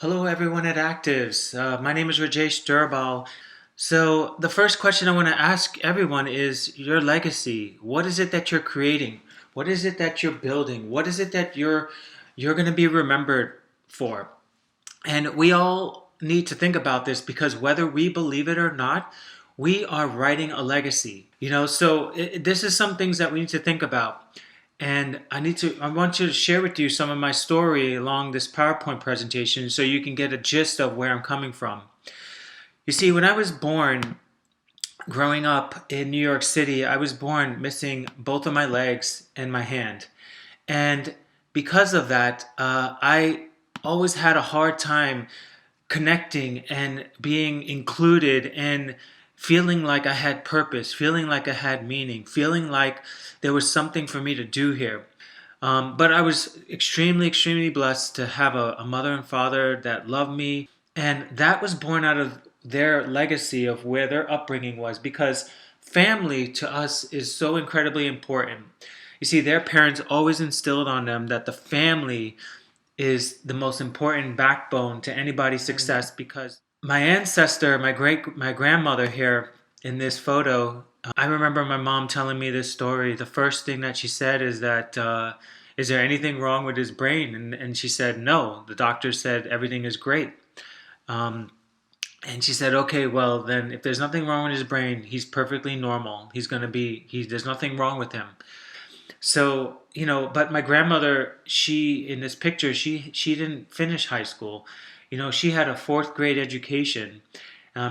Hello, everyone at Actives. My name is Rajesh Durbal. So, the first question I want to ask everyone is your legacy. What is it that you're creating? What is it that you're building? What is it that you're going to be remembered for? And we all need to think about this because whether we believe it or not, we are writing a legacy. This is some things that we need to think about. And I want to share with you some of my story along this PowerPoint presentation so you can get a gist of where I'm coming from. You see, when I was born, growing up in New York City, I was born missing both of my legs and my hand. And because of that, I always had a hard time connecting and being included and feeling like I had purpose, feeling like I had meaning, feeling like there was something for me to do here. But I was extremely, extremely blessed to have a mother and father that loved me. And that was born out of their legacy of where their upbringing was because family to us is so incredibly important. You see, their parents always instilled on them that the family is the most important backbone to anybody's success because my ancestor, my grandmother here in this photo, I remember my mom telling me this story. The first thing that she said is that, is there anything wrong with his brain? And she said, no. The doctor said everything is great. Um, and she said, okay, well, then if there's nothing wrong with his brain, he's perfectly normal. There's nothing wrong with him. So, but my grandmother, in this picture, she didn't finish high school. She had a fourth grade education.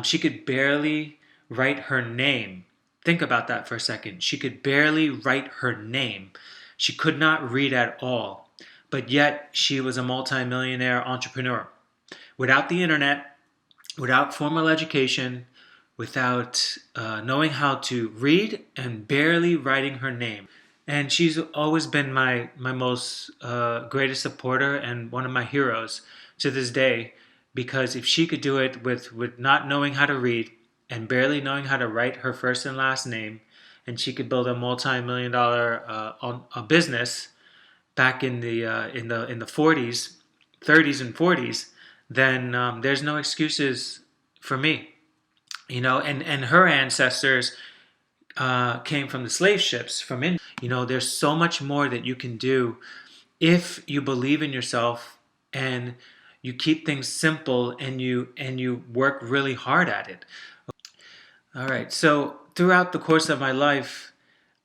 She could barely write her name. Think about that for a second. She could barely write her name. She could not read at all. But yet, she was a multimillionaire entrepreneur. Without the internet, without formal education, without knowing how to read and barely writing her name. And she's always been my most greatest supporter and one of my heroes to this day. Because if she could do it with not knowing how to read and barely knowing how to write her first and last name, and she could build a multi-million-dollar a business back in the 40s, 30s and 40s, then there's no excuses for me. And her ancestors came from the slave ships from India. There's so much more that you can do if you believe in yourself and you keep things simple and you work really hard at it. All right. So throughout the course of my life,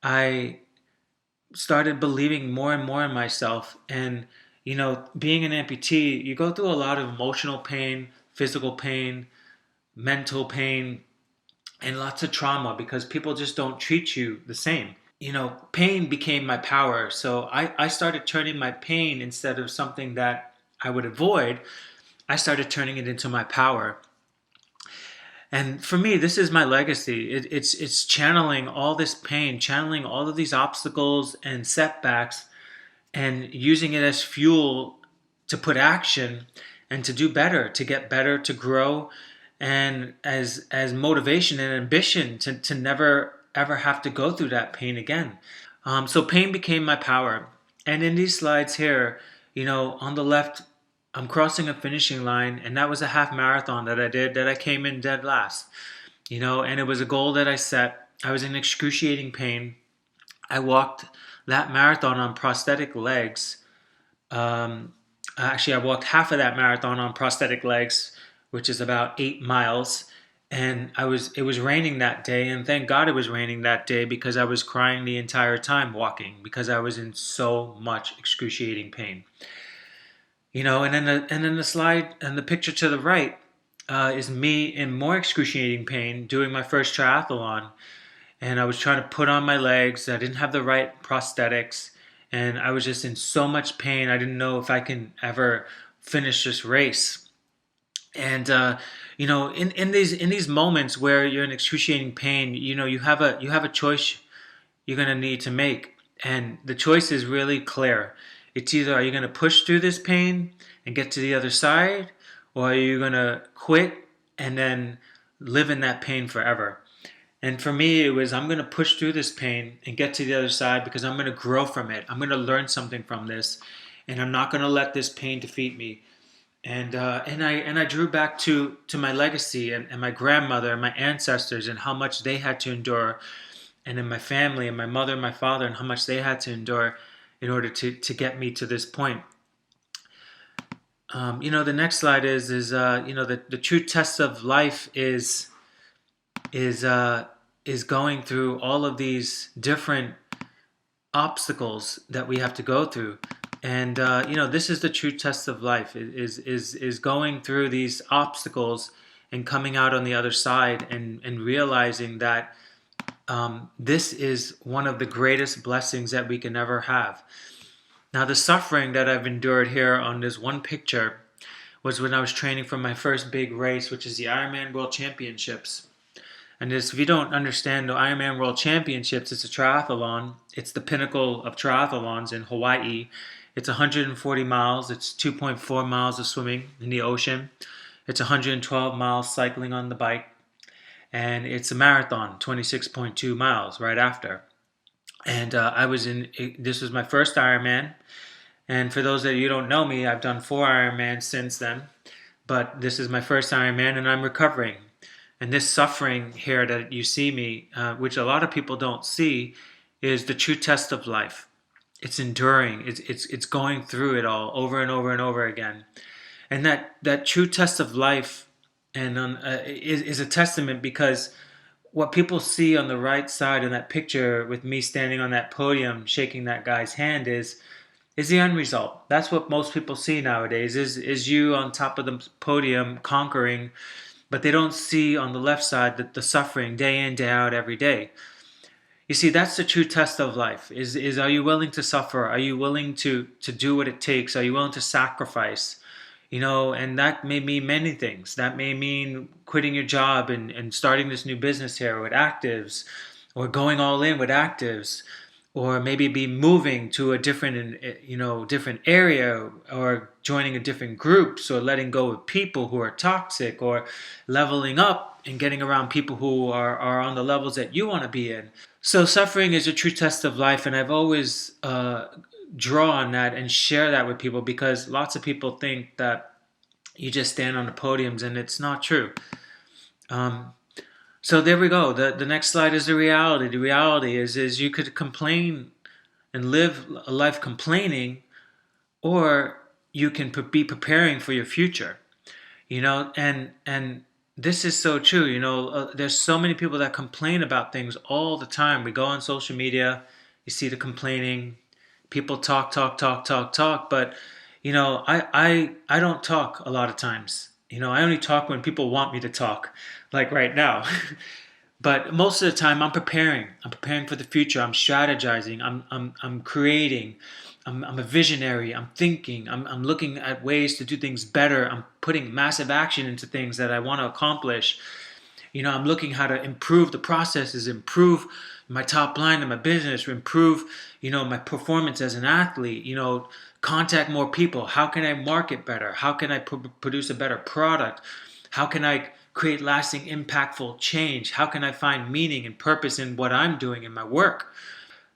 I started believing more and more in myself. And being an amputee, you go through a lot of emotional pain, physical pain, mental pain, and lots of trauma because people just don't treat you the same. Pain became my power. So I started turning my pain instead of something that I would avoid, I started turning it into my power. And for me, this is my legacy. It's channeling all this pain, channeling all of these obstacles and setbacks, and using it as fuel to put action and to do better, to get better, to grow, and as motivation and ambition to never ever have to go through that pain again. So pain became my power. And in these slides here, on the left, I'm crossing a finishing line, and that was a half marathon that I did that I came in dead last. And it was a goal that I set. I was in excruciating pain. I walked that marathon on prosthetic legs. Actually, I walked half of that marathon on prosthetic legs, which is about 8 miles. And it was raining that day, and thank God it was raining that day because I was crying the entire time walking because I was in so much excruciating pain. And then the slide and the picture to the right is me in more excruciating pain doing my first triathlon. And I was trying to put on my legs. I didn't have the right prosthetics, and I was just in so much pain. I didn't know if I can ever finish this race. And in these moments where you're in excruciating pain, you have a choice you're gonna need to make, and the choice is really clear. It's either are you gonna push through this pain and get to the other side, or are you gonna quit and then live in that pain forever? And for me, it was I'm gonna push through this pain and get to the other side because I'm gonna grow from it. I'm gonna learn something from this, and I'm not gonna let this pain defeat me. And I drew back to my legacy and my grandmother and my ancestors and how much they had to endure, and in my family and my mother and my father and how much they had to endure in order to get me to this point. The next slide is the true test of life is uh, is going through all of these different obstacles that we have to go through. And this is the true test of life, is going through these obstacles and coming out on the other side, and realizing that this is one of the greatest blessings that we can ever have. Now, the suffering that I've endured here on this one picture was when I was training for my first big race, which is the Ironman World Championships. And if you don't understand the Ironman World Championships, it's a triathlon. It's the pinnacle of triathlons in Hawaii. It's 140 miles. It's 2.4 miles of swimming in the ocean. It's 112 miles cycling on the bike. And it's a marathon, 26.2 miles right after. And this was my first Ironman. And for those that you don't know me, I've done 4 Ironmans since then. But this is my first Ironman, and I'm recovering. And this suffering here that you see me, which a lot of people don't see, is the true test of life. It's enduring. It's going through it all over and over and over again. And that true test of life is a testament, because what people see on the right side in that picture with me standing on that podium shaking that guy's hand is the end result. That's what most people see nowadays, is you on top of the podium conquering, but they don't see on the left side the suffering day in, day out, every day. You see, that's the true test of life, is are you willing to suffer? Are you willing to do what it takes? Are you willing to sacrifice? And that may mean many things. That may mean quitting your job and starting this new business here with actives, or going all in with actives, or maybe be moving to a different area, or joining a different groups, or letting go of people who are toxic, or leveling up and getting around people who are on the levels that you want to be in. So suffering is a true test of life, and I've always draw on that and share that with people, because lots of people think that you just stand on the podiums, and it's not true. So there we go. The next slide is the reality. The reality is you could complain and live a life complaining, or you can be preparing for your future. And this is so true. There's so many people that complain about things all the time. We go on social media, you see the complaining. People talk, talk, talk, talk, talk, but I don't talk a lot of times. I only talk when people want me to talk, like right now. But most of the time, I'm preparing. I'm preparing for the future. I'm strategizing. I'm creating. I'm a visionary. I'm thinking. I'm looking at ways to do things better. I'm putting massive action into things that I want to accomplish. I'm looking how to improve the processes, improve my top line in my business, improve, my performance as an athlete, contact more people. How can I market better? How can I produce a better product? How can I create lasting, impactful change? How can I find meaning and purpose in what I'm doing in my work?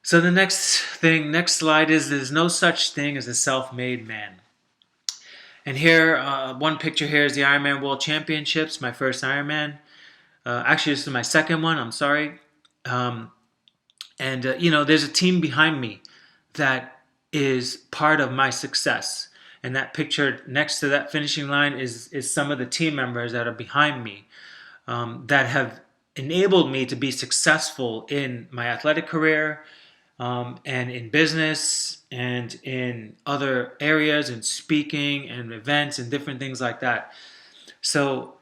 So the next slide is, there's no such thing as a self-made man. And here, one picture here is the Ironman World Championships, my first Ironman. Actually, this is my second one. I'm sorry. There's a team behind me that is part of my success. And that picture next to that finishing line is some of the team members that are behind me, that have enabled me to be successful in my athletic career, and in business, and in other areas, in speaking and events and different things like that. So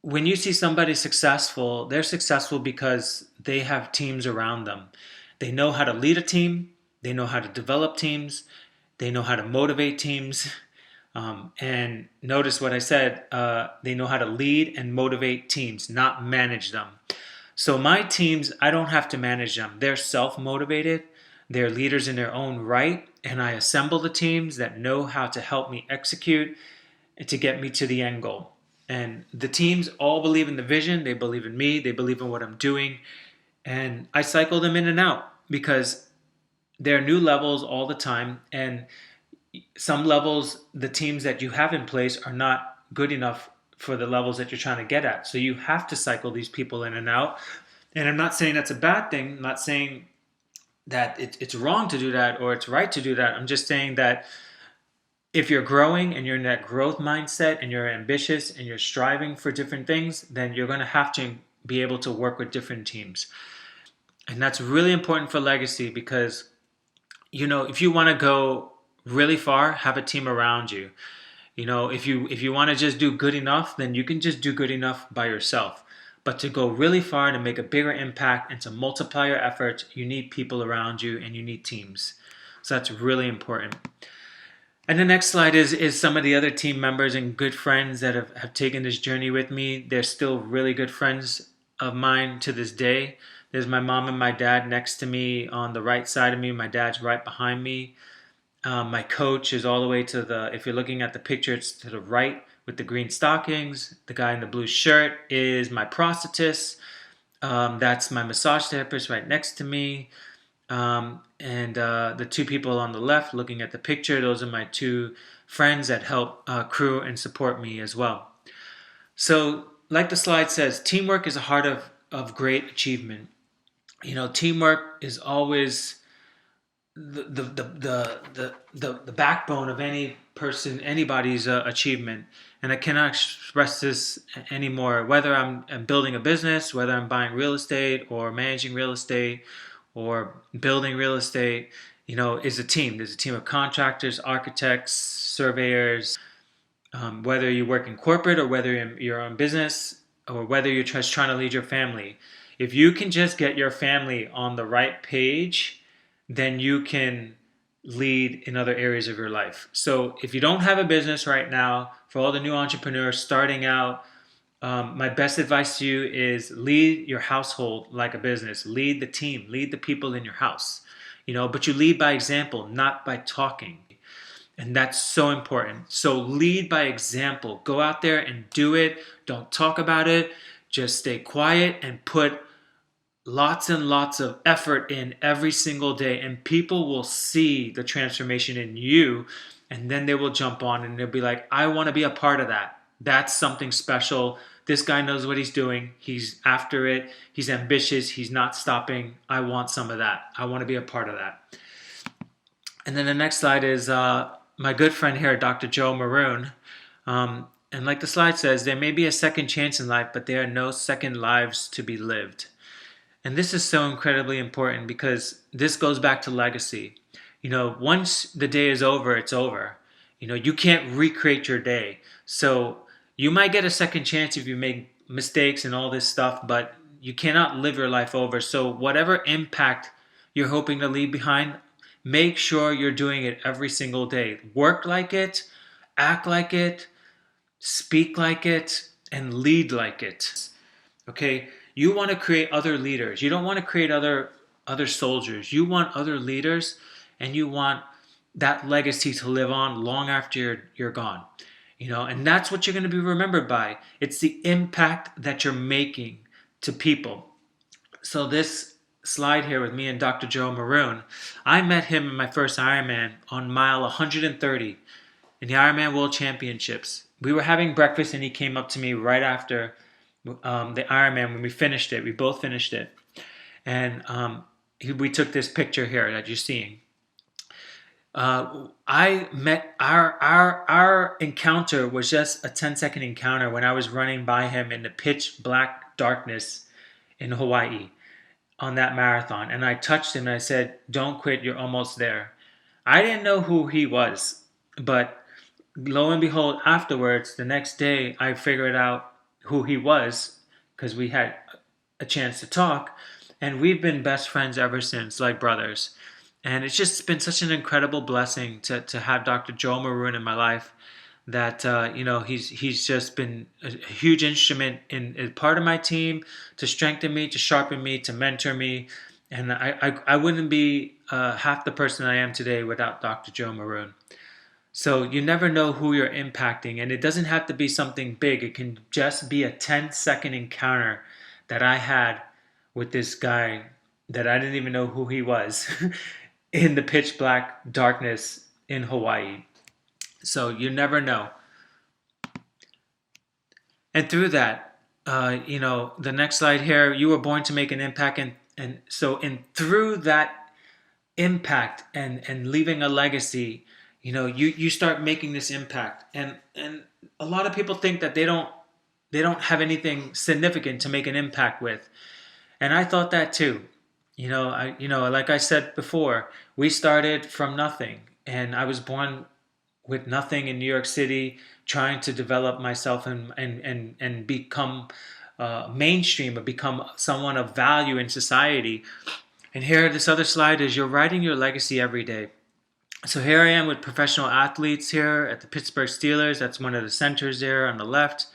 when you see somebody successful, they're successful because they have teams around them. They know how to lead a team. They know how to develop teams. They know how to motivate teams. And notice what I said, they know how to lead and motivate teams, not manage them. So my teams, I don't have to manage them. They're self-motivated. They're leaders in their own right. And I assemble the teams that know how to help me execute and to get me to the end goal. And the teams all believe in the vision. They believe in me. They believe in what I'm doing. And I cycle them in and out, because there are new levels all the time. And some levels, the teams that you have in place are not good enough for the levels that you're trying to get at. So you have to cycle these people in and out. And I'm not saying that's a bad thing. I'm not saying that it's wrong to do that or it's right to do that. I'm just saying that if you're growing and you're in that growth mindset and you're ambitious and you're striving for different things, then you're going to have to be able to work with different teams. And that's really important for legacy because, if you want to go really far, have a team around you. If you want to just do good enough, then you can just do good enough by yourself. But to go really far and to make a bigger impact and to multiply your efforts, you need people around you and you need teams. So that's really important. And the next slide is some of the other team members and good friends that have taken this journey with me. They're still really good friends of mine to this day. There's my mom and my dad next to me on the right side of me. My dad's right behind me. My coach is all the way to if you're looking at the picture, it's to the right with the green stockings. The guy in the blue shirt is my prosthetist. That's my massage therapist right next to me. And the two people on the left looking at the picture, those are my two friends that help crew and support me as well. So, like the slide says, teamwork is a heart of great achievement. Teamwork is always the backbone of anybody's achievement. And I cannot express this anymore. Whether I'm building a business, whether I'm buying real estate or managing real estate or building real estate, is a team. There's a team of contractors, architects, surveyors. Whether you work in corporate or whether you're in your own business or whether you're just trying to lead your family, if you can just get your family on the right page, then you can lead in other areas of your life. So if you don't have a business right now, for all the new entrepreneurs starting out, my best advice to you is lead your household like a business. Lead the team, lead the people in your house. But you lead by example, not by talking. And that's so important. So lead by example. Go out there and do it. Don't talk about it. Just stay quiet and put lots and lots of effort in every single day, and people will see the transformation in you, and then they will jump on and they'll be like, I want to be a part of that. That's something special. This guy knows what he's doing. He's after it. He's ambitious. He's not stopping. I want some of that. I want to be a part of that. And then the next slide is my good friend here, Dr. Joe Maroon. And like the slide says, there may be a second chance in life, but there are no second lives to be lived. And this is so incredibly important because this goes back to legacy. Once the day is over, it's over. You can't recreate your day. So you might get a second chance if you make mistakes and all this stuff, but you cannot live your life over. So whatever impact you're hoping to leave behind, make sure you're doing it every single day. Work like it, act like it, speak like it, and lead like it. Okay? You want to create other leaders. You don't want to create other soldiers. You want other leaders, and you want that legacy to live on long after you're gone. And that's what you're going to be remembered by. It's the impact that you're making to people. So this slide here with me and Dr. Joe Maroon, I met him in my first Ironman on mile 130 in the Ironman World Championships. We were having breakfast, and he came up to me right after the Ironman when we finished it. We both finished it, and we took this picture here that you're seeing. I met our encounter was just a 10-second encounter when I was running by him in the pitch black darkness in Hawaii on that marathon, and I touched him and I said, "Don't quit. You're almost there." I didn't know who he was, but lo and behold, afterwards, the next day, I figured out who he was because we had a chance to talk, and we've been best friends ever since, like brothers. And it's just been such an incredible blessing to have Dr. Joe Maroon in my life. That he's just been a huge instrument in part of my team to strengthen me, to sharpen me, to mentor me, and I wouldn't be half the person I am today without Dr. Joe Maroon. So you never know who you're impacting, and it doesn't have to be something big. It can just be a 10-second encounter that I had with this guy that I didn't even know who he was in the pitch black darkness in Hawaii. So you never know. And through that, the next slide here, you were born to make an impact, and so in through that impact and leaving a legacy, you start making this impact, and a lot of people think that they don't have anything significant to make an impact with, and I thought that too. Like I said before, we started from nothing, and I was born with nothing in New York City, trying to develop myself and become mainstream, or become someone of value in society. And here, this other slide is you're writing your legacy every day. So here I am with professional athletes here at the Pittsburgh Steelers. That's one of the centers there on the left.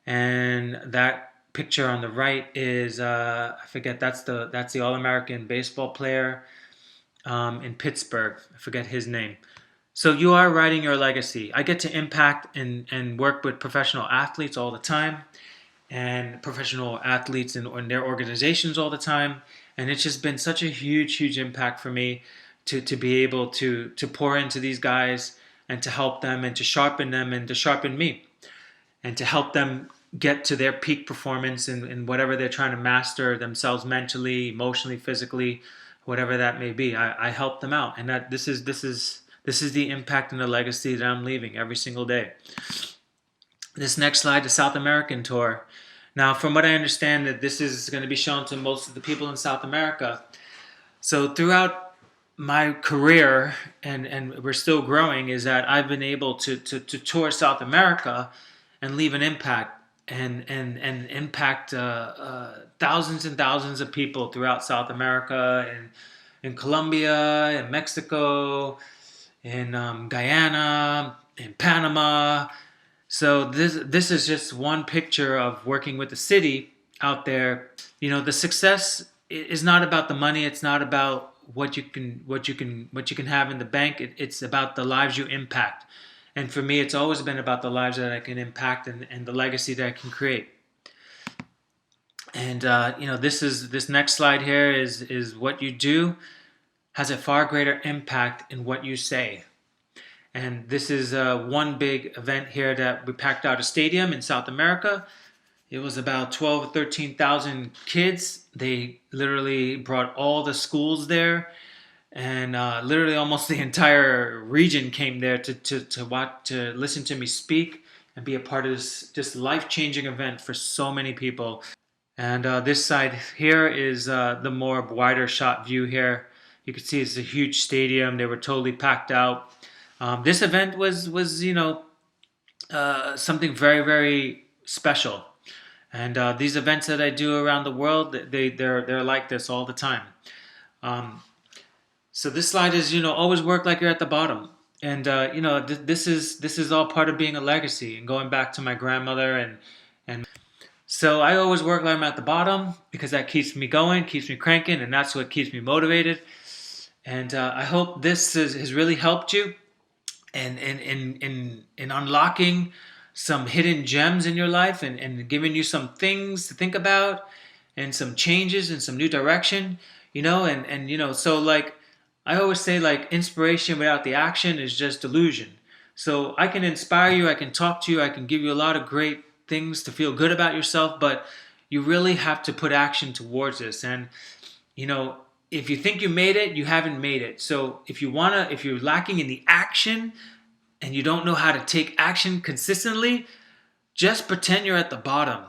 And that picture on the right is I forget, that's the All-American baseball player in Pittsburgh. I forget his name. So you are writing your legacy. I get to impact and work with professional athletes all the time, and professional athletes in their organizations all the time. And it's just been such a huge, huge impact for me to be able to pour into these guys and to help them and to sharpen them and to sharpen me and to help them get to their peak performance in whatever they're trying to master themselves mentally, emotionally, physically, whatever that may be. I help them out, and that this is the impact and the legacy that I'm leaving every single day. This next slide, the South American tour. Now, from what I understand, that this is going to be shown to most of the people in South America. So throughout my career, and we're still growing, is that I've been able to tour South America and leave an impact and impact thousands and thousands of people throughout South America, and in Colombia, in Mexico, in Guyana, in Panama. So this is just one picture of working with the city out there. The success is not about the money. It's not about what you can have in the bank. It's about the lives you impact. And for me, it's always been about the lives that I can impact and the legacy that I can create. And this next slide here is what you do has a far greater impact in what you say. And this is one big event here that we packed out a stadium in South America. It was about 12 or 13,000 kids. They literally brought all the schools there, and literally almost the entire region came there to watch, to listen to me speak and be a part of this life-changing event for so many people. And this side here is the more wider shot view here. You can see it's a huge stadium. They were totally packed out. This event was something very, very special. And these events that I do around the world, they're like this all the time. So this slide is always work like you're at the bottom. And this is all part of being a legacy and going back to my grandmother, and so I always work like I'm at the bottom because that keeps me going, keeps me cranking, and that's what keeps me motivated. And I hope this has really helped you and in unlocking some hidden gems in your life, and giving you some things to think about and some changes and some new direction, so like I always say, like, inspiration without the action is just delusion. So I can inspire you, I can talk to you, I can give you a lot of great things to feel good about yourself, but you really have to put action towards this. And if you think you made it, you haven't made it. So if you're lacking in the action and you don't know how to take action consistently, just pretend you're at the bottom.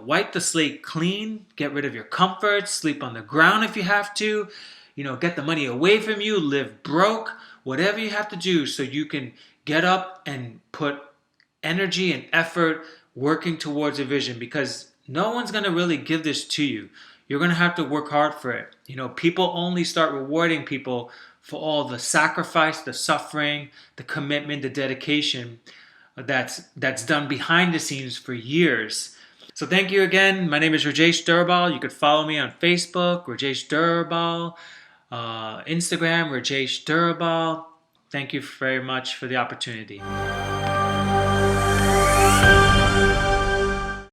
Wipe the slate clean, get rid of your comforts, sleep on the ground if you have to, get the money away from you, live broke, whatever you have to do so you can get up and put energy and effort working towards a vision, because no one's going to really give this to you. You're going to have to work hard for it. People only start rewarding people for all the sacrifice, the suffering, the commitment, the dedication that's done behind the scenes for years. So thank you again. My name is Rajesh Durbal. You could follow me on Facebook, Rajesh Durbal, Instagram, Rajesh Durbal. Thank you very much for the opportunity.